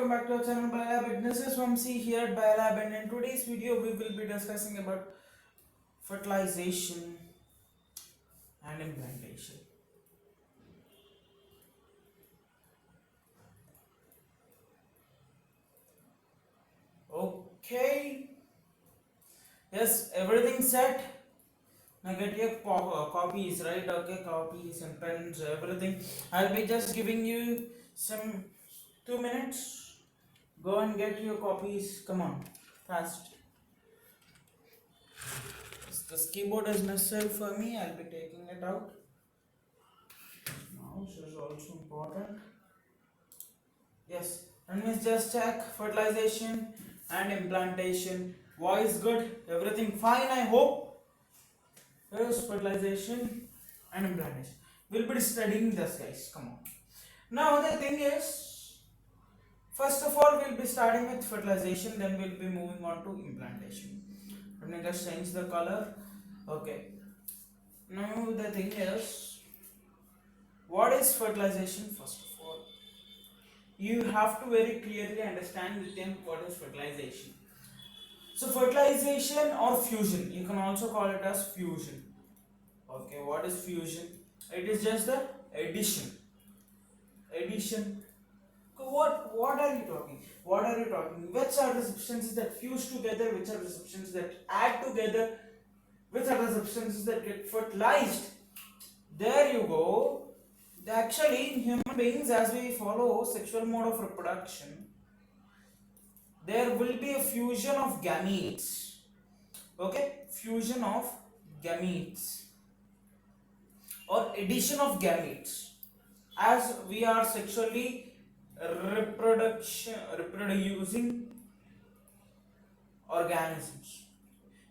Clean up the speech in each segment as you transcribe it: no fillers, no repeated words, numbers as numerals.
welcome back to our channel Biolab. This is Vamsi here at Biolab, and in today's video we will be discussing about fertilization and implantation. Okay, yes, everything set. Now get your copies, right? Okay, copies and pens, everything. I'll be just giving you some 2 minutes. Go and get your copies. Come on, fast. This keyboard is necessary for me. I'll be taking it out. Mouse is also important. Yes, and let's just check fertilization and implantation. Voice good, everything fine, I hope. Here's fertilization and implantation. We'll be studying this, guys. Come on. Now, the thing is, first of all, we'll be starting with fertilization, then we'll be moving on to implantation. Let me just change the color. Okay. Now, the thing is, what is fertilization first of all? You have to very clearly understand with them what is fertilization. So fertilization or fusion, you can also call it as fusion. Okay, what is fusion? It is just the addition. Addition. What are you talking? What are you talking? Which are the substances that fuse together? Which are the substances that add together? Which are the substances that get fertilized? There you go. Actually, in human beings, as we follow sexual mode of reproduction, there will be a fusion of gametes. Okay, fusion of gametes or addition of gametes. As we are sexually reproducing organisms,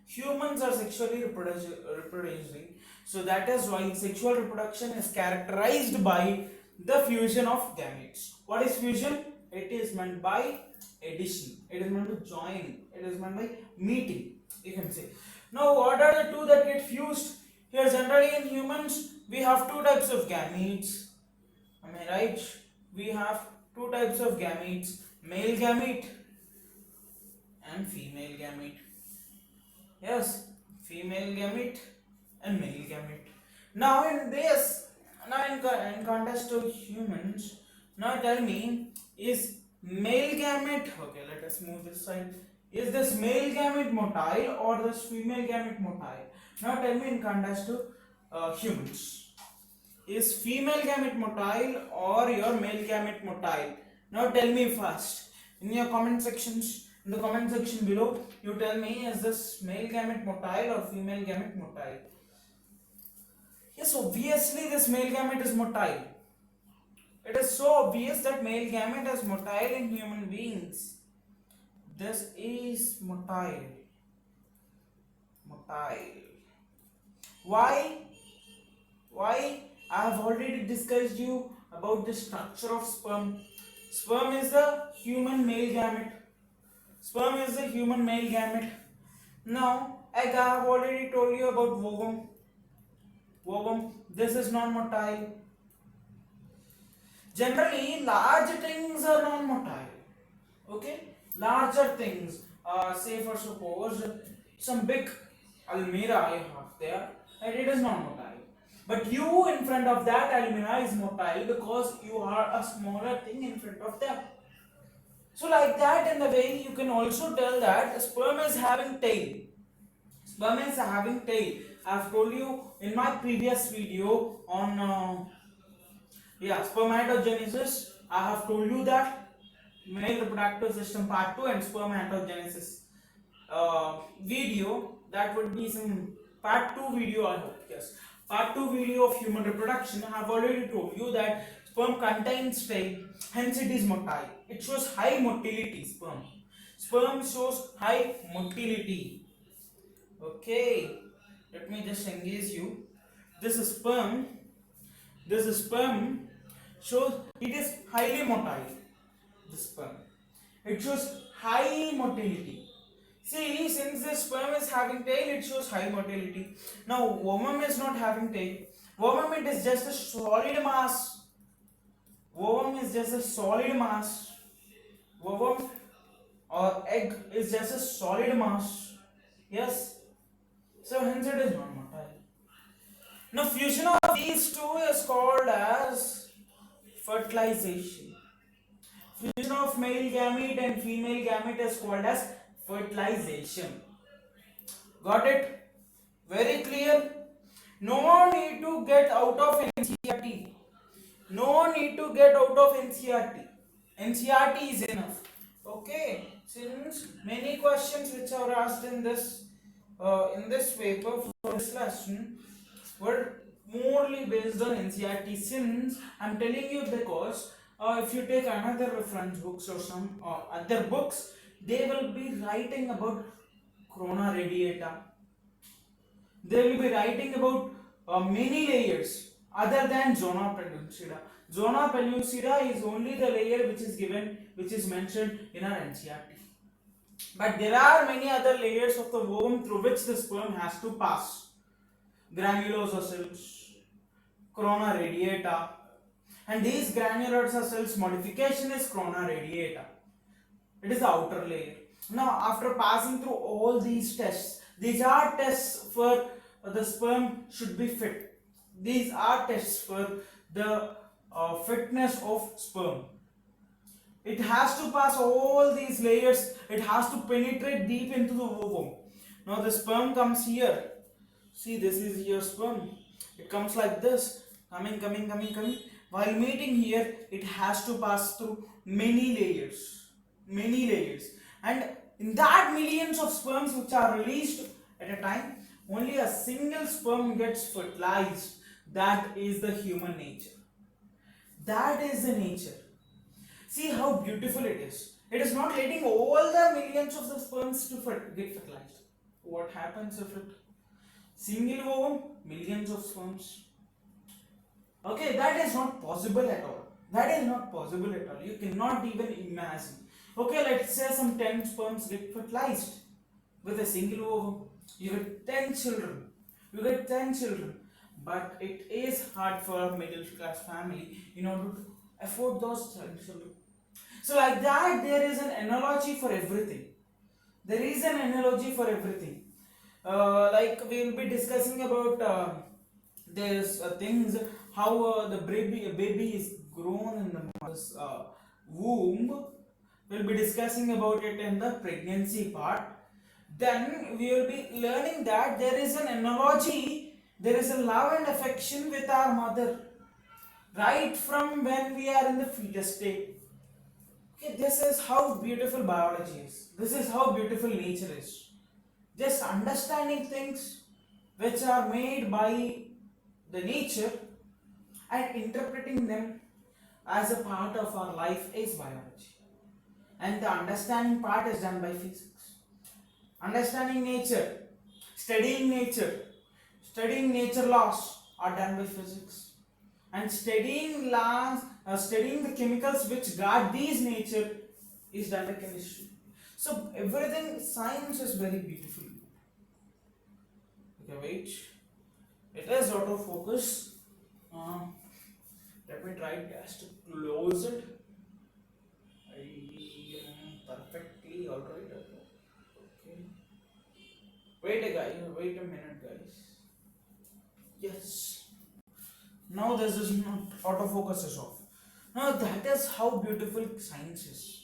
humans are sexually reproducing. So that is why sexual reproduction is characterized by the fusion of gametes. What is fusion? It is meant by addition. It is meant to join. It is meant by meeting. You can say. Now, what are the two that get fused? Here, generally in humans, we have two types of gametes. Am I right? We have two types of gametes: male gamete and female gamete. Yes, female gamete and male gamete. Now in contrast to humans, now tell me, is male gamete, okay, let us move this side. Is this male gamete motile or this female gamete motile? Now tell me in contrast to humans. Is female gamete motile or your male gamete motile? Now tell me first. In your comment sections, in the comment section below, you tell me, is this male gamete motile or female gamete motile? Yes, obviously this male gamete is motile. It is so obvious that male gamete is motile in human beings. This is motile. Motile. Why? Why? I have already discussed you about the structure of sperm. Sperm is the human male gamete. Sperm is the human male gamete. Now, I have already told you about ovum. Ovum. This is non-motile. Generally, large things are non-motile. Okay, larger things. Say for suppose some big almirah you have there, and it is non-motile. But you in front of that almirah is motile because you are a smaller thing in front of them. So like that, in the way you can also tell that sperm is having tail. Sperm is having tail. I have told you in my previous video on spermatogenesis. I have told you that male reproductive system part 2 and spermatogenesis video. That would be some part 2 video, I hope. Yes, part 2 video of human reproduction. I have already told you that sperm contains tail, hence it is motile. It shows high motility. Sperm shows high motility. Okay, let me just engage you. This is sperm. This is sperm shows it is highly motile. This sperm, it shows high motility. See, since this sperm is having tail, it shows high motility. Now, ovum is not having tail. Ovum, it is just a solid mass. Ovum is just a solid mass. ovum or egg is just a solid mass. Yes, so hence it is non motile. Now, fusion of these two is called as fertilization. Fusion of male gamete and female gamete is called as fertilization. Got it? Very clear? No need to get out of NCERT. No need to get out of NCERT. NCERT is enough. Okay. Since many questions which are asked in this paper for this lesson were morely based on NCERT. Since I'm telling you because if you take another reference books or some other books, they will be writing about corona radiata. They will be writing about many layers other than zona pellucida. Zona pellucida is only the layer which is given, which is mentioned in our NCERT. But there are many other layers of the ovum through which the sperm has to pass. Granulosa cells, corona radiata, and these granulosa cells modification is corona radiata. It is the outer layer. Now, after passing through all these tests, these are tests for the sperm should be fit. These are tests for the fitness of sperm. It has to pass all these layers. It has to penetrate deep into the ovum. Now the sperm comes here. See, this is your sperm. It comes like this, coming. While meeting here, it has to pass through many layers, and in that millions of sperms which are released at a time, only a single sperm gets fertilized. That is the human nature. That is the nature. See how beautiful it is. It is not letting all the millions of the sperms to get fertilized. What happens if it single ovum, millions of sperms? Okay, that is not possible at all. That is not possible at all. You cannot even imagine. Okay, let's say some 10 sperms get fertilized with a single ovum. You get 10 children. You get 10 children. But it is hard for a middle class family in order to afford those 10 children. So, like that, there is an analogy for everything. There is an analogy for everything. Like we will be discussing about these things, how the baby is grown in the mother's womb. We'll be discussing about it in the pregnancy part. Then we will be learning that there is an analogy, there is a love and affection with our mother right from when we are in the fetus state. Okay, this is how beautiful biology is. This is how beautiful nature is. Just understanding things which are made by the nature and interpreting them as a part of our life is biology. And the understanding part is done by physics. Understanding nature, studying nature laws are done by physics. And studying the chemicals which guard these nature is done by chemistry. So everything, science is very beautiful. Okay, wait. It is out of focus. Let me try just to close it. I am perfectly alright. Okay. Wait a minute, guys. Yes. Now this is not autofocus is off. Now that is how beautiful science is.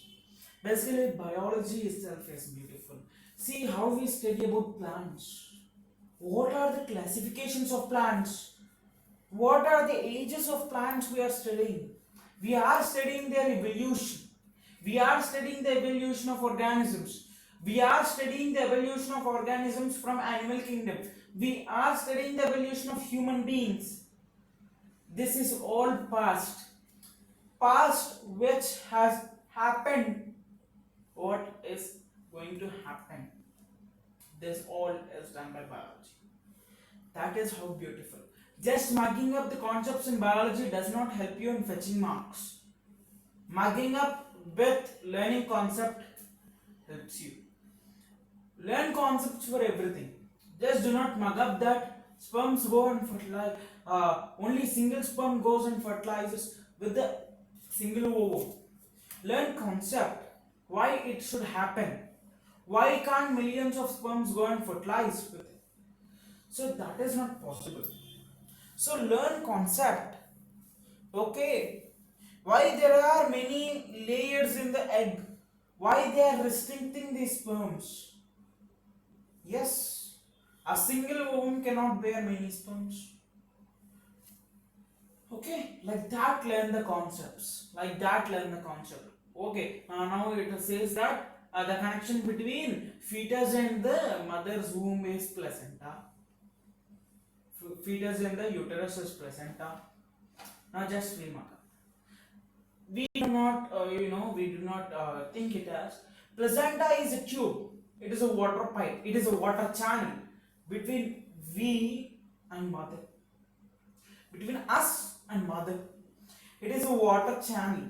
Basically, biology itself is beautiful. See how we study about plants. What are the classifications of plants? What are the ages of plants we are studying? We are studying their evolution. We are studying the evolution of organisms. We are studying the evolution of organisms from animal kingdom. We are studying the evolution of human beings. This is all past. Past which has happened. What is going to happen? This all is done by biology. That is how beautiful. Just mugging up the concepts in biology does not help you in fetching marks. Mugging up with learning concept helps you. Learn concepts for everything. Just do not mug up that sperms go and fertilize. Only single sperm goes and fertilizes with the single ovum. Learn concept. Why it should happen? Why can't millions of sperms go and fertilize with it? So that is not possible. So learn concept. Okay. Why there are many layers in the egg? Why they are restricting these sperms? Yes. A single ovum cannot bear many sperms. Okay, like that learn the concepts. Like that learn the concept. Okay, now it says that the connection between fetus and the mother's womb is placenta. Fetus and the uterus is placenta. Now just remark. We do not, we do not think it as placenta is a tube. It is a water pipe. It is a water channel between we and mother. Between us and mother. It is a water channel.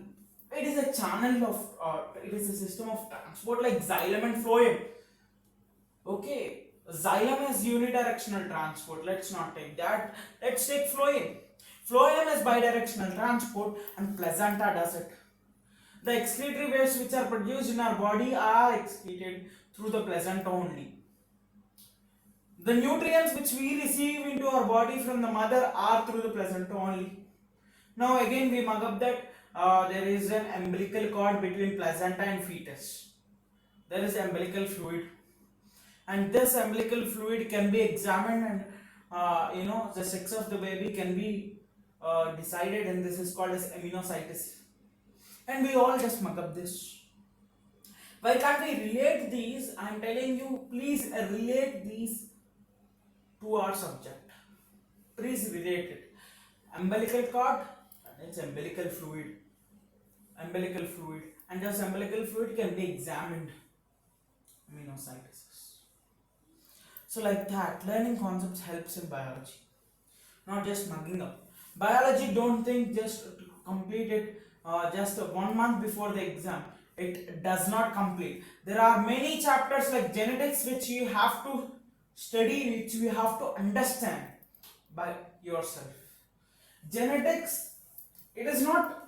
It is a channel of, it is a system of transport like xylem and phloem. Okay, xylem is unidirectional transport. Let's not take that. Let's take phloem. Phloem is bidirectional transport and placenta does it. The excretory waste which are produced in our body are excreted through the placenta only. The nutrients which we receive into our body from the mother are through the placenta only. Now again we mug up that there is an umbilical cord between placenta and fetus. There is umbilical fluid, and this umbilical fluid can be examined, and the sex of the baby can be decided, and this is called as amniocentesis. And we all just mug up this. Why can't we relate these? I am telling you, please relate these to our subject. Please relate it. Umbilical cord and its umbilical fluid. Umbilical fluid, and this umbilical fluid can be examined. Amniocentesis. So like that, learning concepts helps in biology, not just mugging up. Biology, don't think just to complete it just 1 month before the exam. It does not complete. There are many chapters like genetics which you have to study, which you have to understand by yourself. Genetics, it is not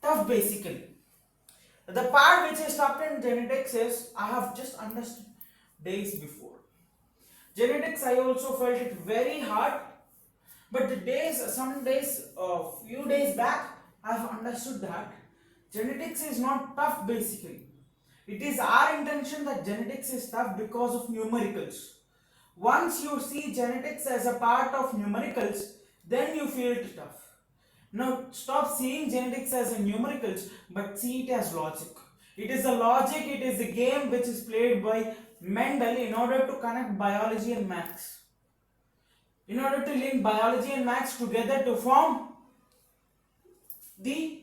tough basically. The part which is tough in genetics is I have just understood days before. Genetics, I also felt it very hard, but some days, few days back, I have understood that genetics is not tough basically. It is our intention that genetics is tough because of numericals. Once you see genetics as a part of numericals, then you feel it tough. Now stop seeing genetics as a numericals, but see it as logic. It is a logic, it is a game which is played by Mendel in order to connect biology and maths. In order to link biology and maths together to form the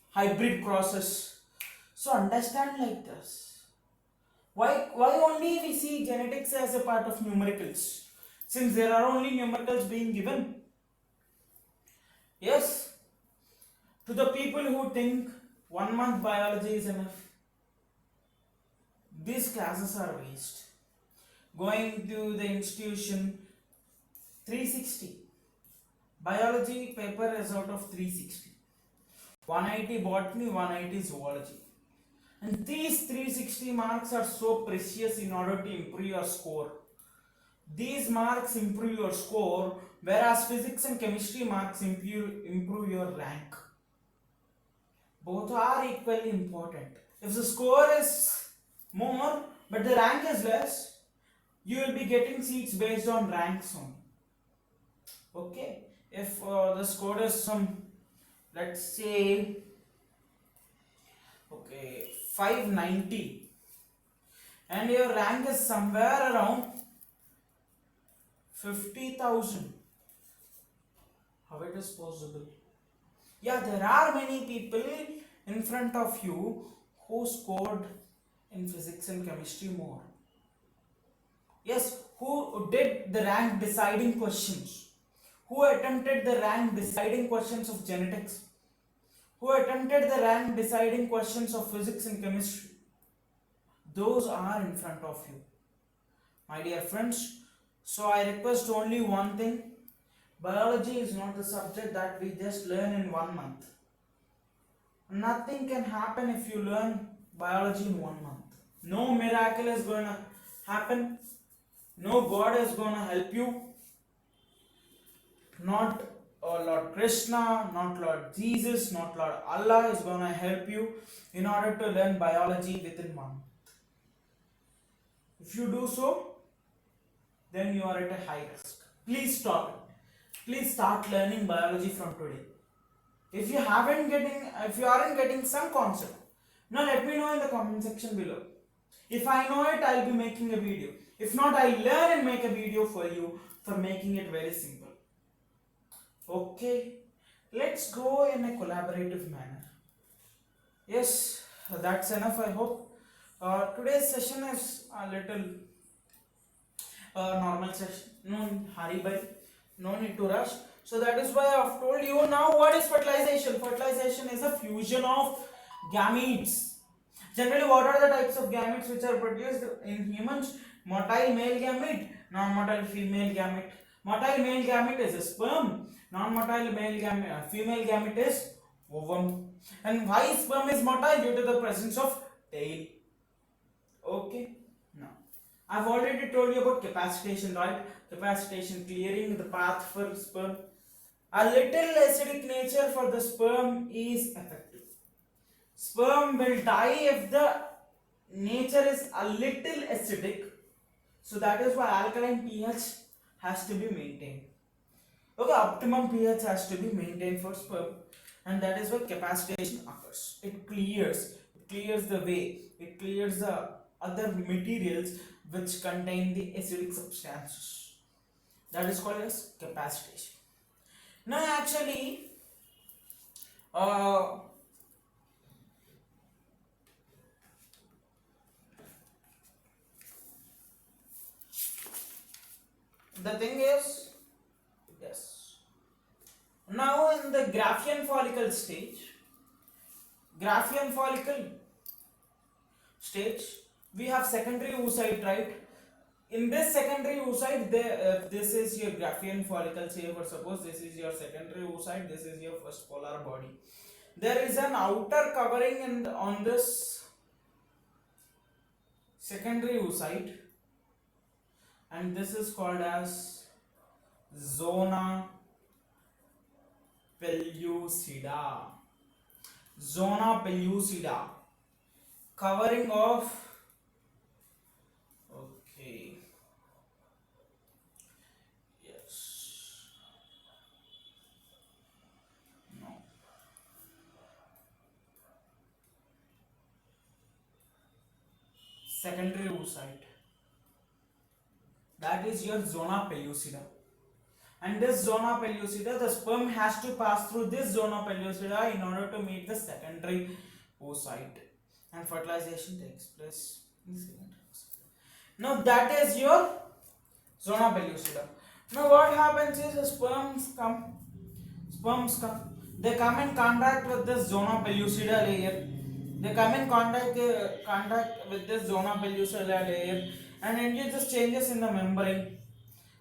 hybrid crosses. So understand like this. Why only we see genetics as a part of numericals? Since there are only numericals being given. Yes, to the people who think 1 month biology is enough, these classes are waste. Going to the institution, 360. Biology paper is out of 360. 180 botany, 180 zoology. And these 360 marks are so precious in order to improve your score. These marks improve your score, whereas physics and chemistry marks improve your rank. Both are equally important. If the score is more but the rank is less, you will be getting seats based on ranks only. Okay, if the score is some, let's say, okay, 590, and your rank is somewhere around 50,000, how it is possible? Yeah, there are many people in front of you who scored in physics and chemistry more. Yes, who did the rank deciding questions, who attempted the rank deciding questions of genetics, who attempted the rank deciding questions of physics and chemistry. Those are in front of you, my dear friends. So I request only one thing: biology is not the subject that we just learn in 1 month. Nothing can happen if you learn biology in 1 month. No miracle is going to happen. No God is going to help you. Not Lord Krishna, not Lord Jesus, not Lord Allah is going to help you in order to learn biology within 1 month. If you do so, then you are at a high risk. Please stop it. Please start learning biology from today. If you aren't getting some concept, now let me know in the comment section below. If I know it, I'll be making a video. If not, I'll learn and make a video for you for making it very simple. Okay, let's go in a collaborative manner. Yes, that's enough, I hope. Today's session is a little normal session. No hurry, no need to rush. So that is why I've told you now what is fertilization. Fertilization is a fusion of gametes. Generally, what are the types of gametes which are produced in humans? Motile male gamete, non-motile female gamete. Motile male gamete is a sperm. Non-motile male gamete, female gamete is ovum. And why sperm is motile? Due to the presence of tail. Okay. Now, I've already told you about capacitation, right? Capacitation, clearing the path for sperm. A little acidic nature for the sperm is effective. Sperm will die if the nature is a little acidic. So that is why alkaline pH has to be maintained. Okay, optimum pH has to be maintained for sperm, and that is why capacitation occurs. It clears the way, it clears the other materials which contain the acidic substances. That is called as capacitation. Now, actually, uh, the thing is, yes. Now, in the Graafian follicle stage, we have secondary oocyte, right? In this secondary oocyte, this is your Graafian follicle. Say for suppose this is your secondary oocyte, this is your first polar body. There is an outer covering on this secondary oocyte, and this is called as zona pellucida. Zona pellucida, covering of, okay, yes, no, secondary oocyte, that is your zona pellucida. And this zona pellucida, the sperm has to pass through this zona pellucida in order to meet the secondary oocyte, and fertilization takes place in the secondary oocyte. Now that is your zona pellucida. Now what happens is the sperms come, they come in contact with this zona pellucida layer. They come in contact with this zona pellucida layer and induces changes in the membrane.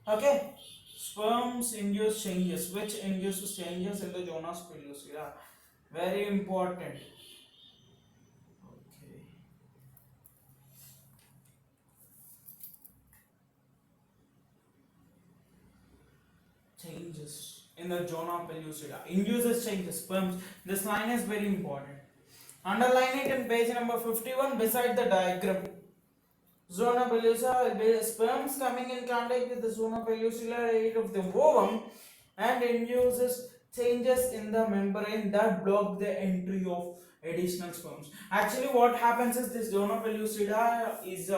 Okay, sperms induce changes, which induces changes in the zona pellucida. Very important. Okay. Changes in the zona pellucida induces changes, sperms. This line is very important. Underline it in page number 51 beside the diagram. Zona pellucida, sperms coming in contact with the zona pellucida layer of the ovum and induces changes in the membrane that block the entry of additional sperms. Actually, what happens is this zona pellucida is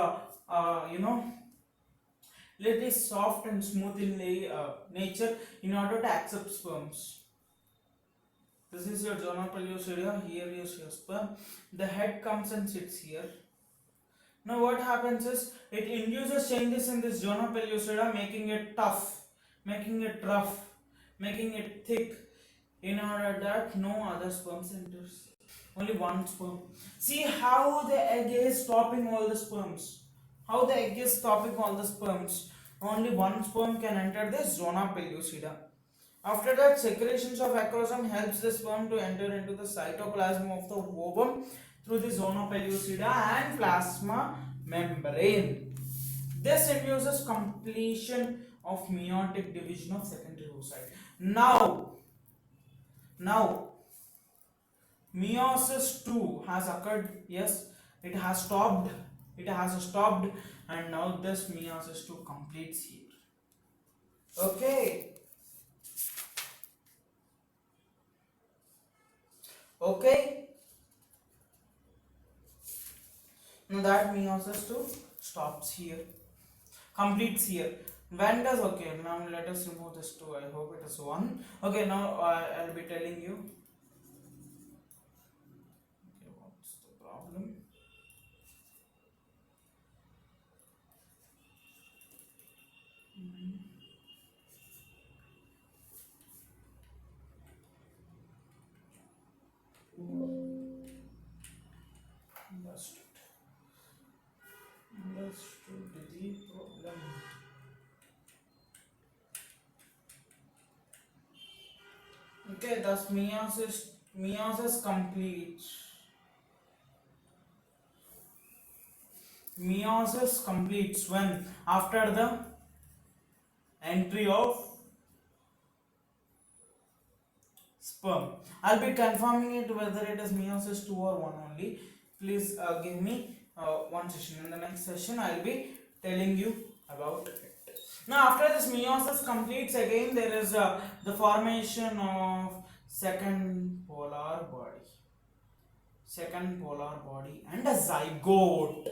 little soft and smooth in nature in order to accept sperms. This is your zona pellucida. Here is your sperm. The head comes and sits here. Now what happens is it induces changes in this zona pellucida, making it tough, making it rough, making it thick, in order that no other sperm enters. Only one sperm. See how the egg is stopping all the sperms. How the egg is stopping all the sperms. Only one sperm can enter the zona pellucida. After that, secretions of acrosome helps the sperm to enter into the cytoplasm of the ovum through the zona pellucida and plasma membrane. This induces completion of meiotic division of secondary oocyte. Now meiosis 2 has occurred. Yes, it has stopped. It has stopped, and now this meiosis 2 completes here. Okay. Okay. Now that meiosis 2 stops here, completes here. When does, okay, now let us remove this 2. I hope it is 1. Okay, now I'll be telling you. Okay, what's the problem? Understood. Understood the problem. Okay, thus meiosis completes. Meiosis completes when after the entry of sperm. I'll be confirming it whether it is meiosis 2 or 1 only. Please give me one session. In the next session, I'll be telling you about it. Now, after this meiosis completes, again there is the formation of second polar body, and a zygote.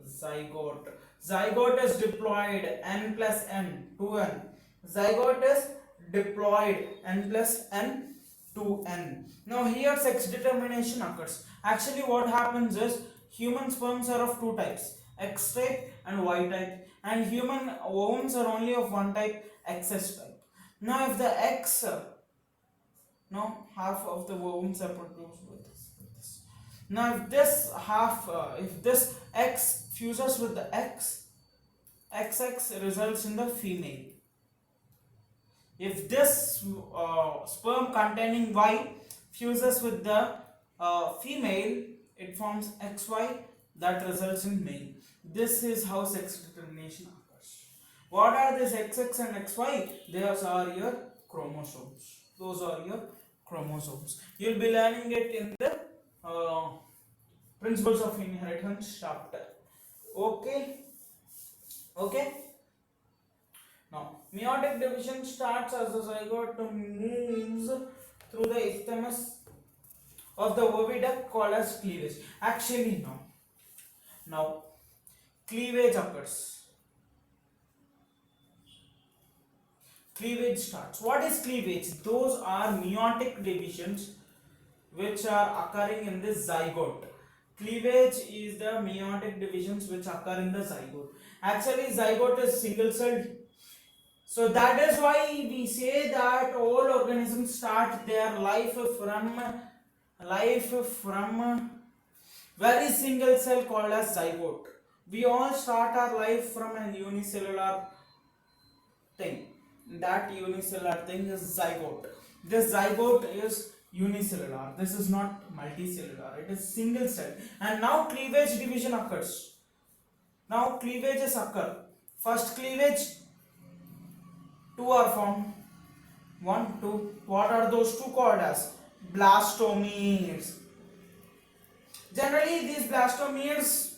Zygote. Zygote is diploid n plus n 2n. Zygote is diploid n plus n 2n. Now here sex determination occurs. Actually what happens is human sperms are of two types, X type and Y type, and human ovumes are only of one type, XS type. Now if the X now half of the ovumes are produced with this. Now if this half if this X fuses with the X, XX results in the female. If this sperm containing Y fuses with the female, it forms XY, that results in male. This is how sex determination occurs. What are these XX and XY? Those are your chromosomes. Those are your chromosomes. You'll be learning it in the principles of inheritance chapter. Okay. Okay. Now, meiotic division starts as the zygote moves through the isthmus of the oviduct called as cleavage. Actually, no. Now, cleavage occurs. Cleavage starts. What is cleavage? Those are meiotic divisions which are occurring in the zygote. Cleavage is the meiotic divisions which occur in the zygote. Actually, zygote is single celled. So that is why we say that all organisms start their life from very single cell called as zygote. We all start our life from a unicellular thing. That unicellular thing is zygote. This zygote is unicellular. This is not multicellular. It is single cell. And now cleavage division occurs. Now cleavages occur. First cleavage, two are formed. 1, 2. What are those two called as? Blastomeres. Generally, these blastomeres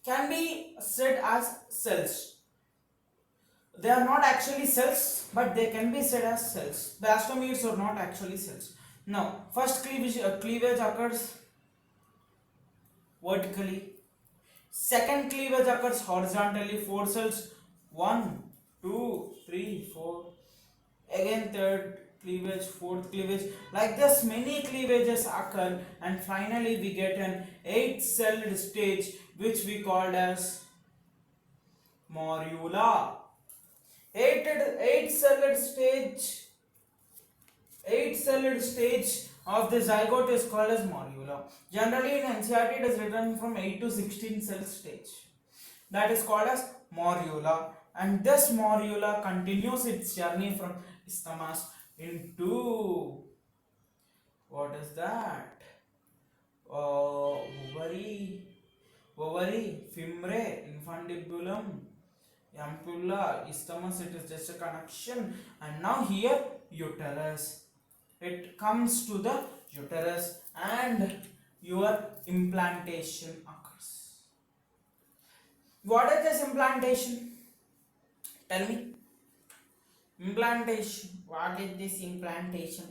can be said as cells. They are not actually cells, but they can be said as cells. Blastomeres are not actually cells. Now, first cleavage occurs vertically. Second cleavage occurs horizontally. 4 cells. 1, 2, 3, 4. Again third cleavage, fourth cleavage. Like this, many cleavages occur, and finally we get an 8-celled stage, which we called as morula. 8-celled stage of the zygote is called as morula. Generally in NCERT it is written from 8 to 16 cell stage. That is called as morula. and this morula continues its journey from isthmus into what is that? Ovary, femre, infundibulum, ampulla, isthmus. It is just a connection, and now here uterus. It comes to the uterus, and your implantation occurs. What is this implantation? Tell me. Implantation. What is this implantation?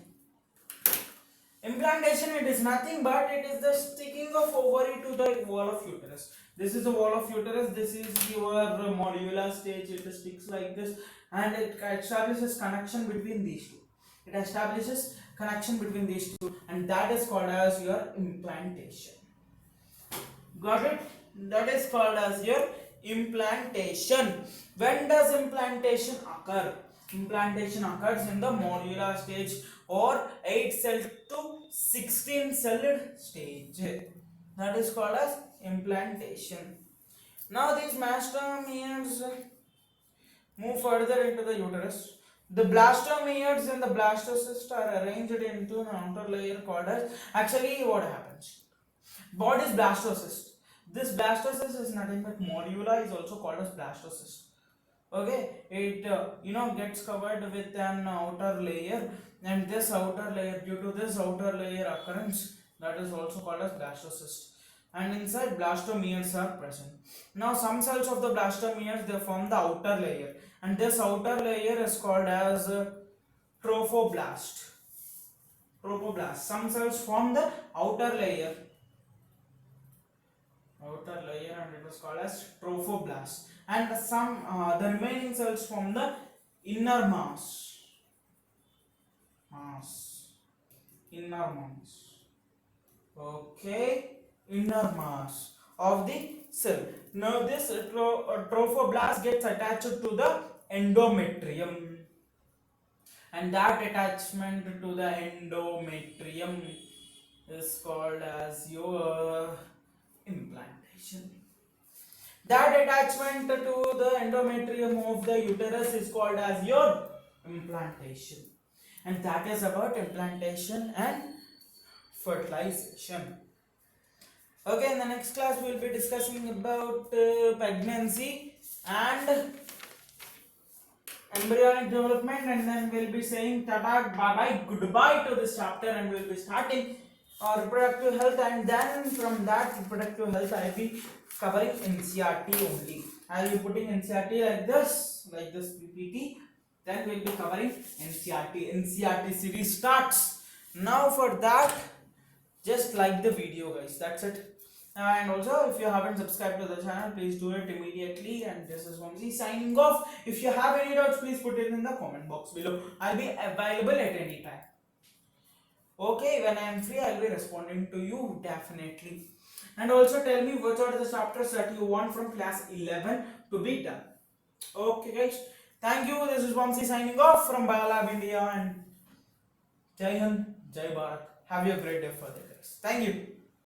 Implantation, it is nothing but it is the sticking of ovary to the wall of uterus. This is the wall of uterus. This is your modular stage. It sticks like this, and it establishes connection between these two. It establishes connection between these two, and that is called as your implantation. Got it? That is called as your implantation. When does implantation occur? Implantation occurs in the modular stage or 8 cell to 16 celled stage. That is called as implantation. Now these blastomeres move further into the uterus. The blastomeres and the blastocysts are arranged into an outer layer called as, actually what happens? What is blastocyst? This blastocyst is nothing but morula is also called as blastocyst. Okay, it gets covered with an outer layer, and this outer layer, due to this outer layer occurrence, that is also called as blastocyst, and inside blastomeres are present. Now some cells of the blastomeres, they form the outer layer, and this outer layer is called as trophoblast. Some cells form the outer layer, and it is called as trophoblast, and some the remaining cells form the inner mass. Okay, inner mass of the cell. Now this trophoblast gets attached to the endometrium, and that attachment to the endometrium is called as your implantation. That attachment to the endometrium of the uterus is called as your implantation, and that is about implantation and fertilization. Okay, in the next class we will be discussing about pregnancy and embryonic development, and then we'll be saying tata, bye bye, goodbye to this chapter, and we'll be starting reproductive health, and then from that reproductive health I'll be covering NCRT only. I'll be putting NCRT like this PPT, then we'll be covering NCRT series starts. Now for that, just like the video guys, that's it. And also, if you haven't subscribed to the channel, please do it immediately. And this is Vamsi signing off. If you have any doubts, please put it in the comment box below. I'll be available at any time. Okay, when I am free, I'll be responding to you definitely. And also tell me which are the chapters that you want from class 11 to be done. Okay guys, thank you. This is Vamsi signing off from Biolab India, and Jai Hind, Jai Bharat. Have a great day further guys. Thank you.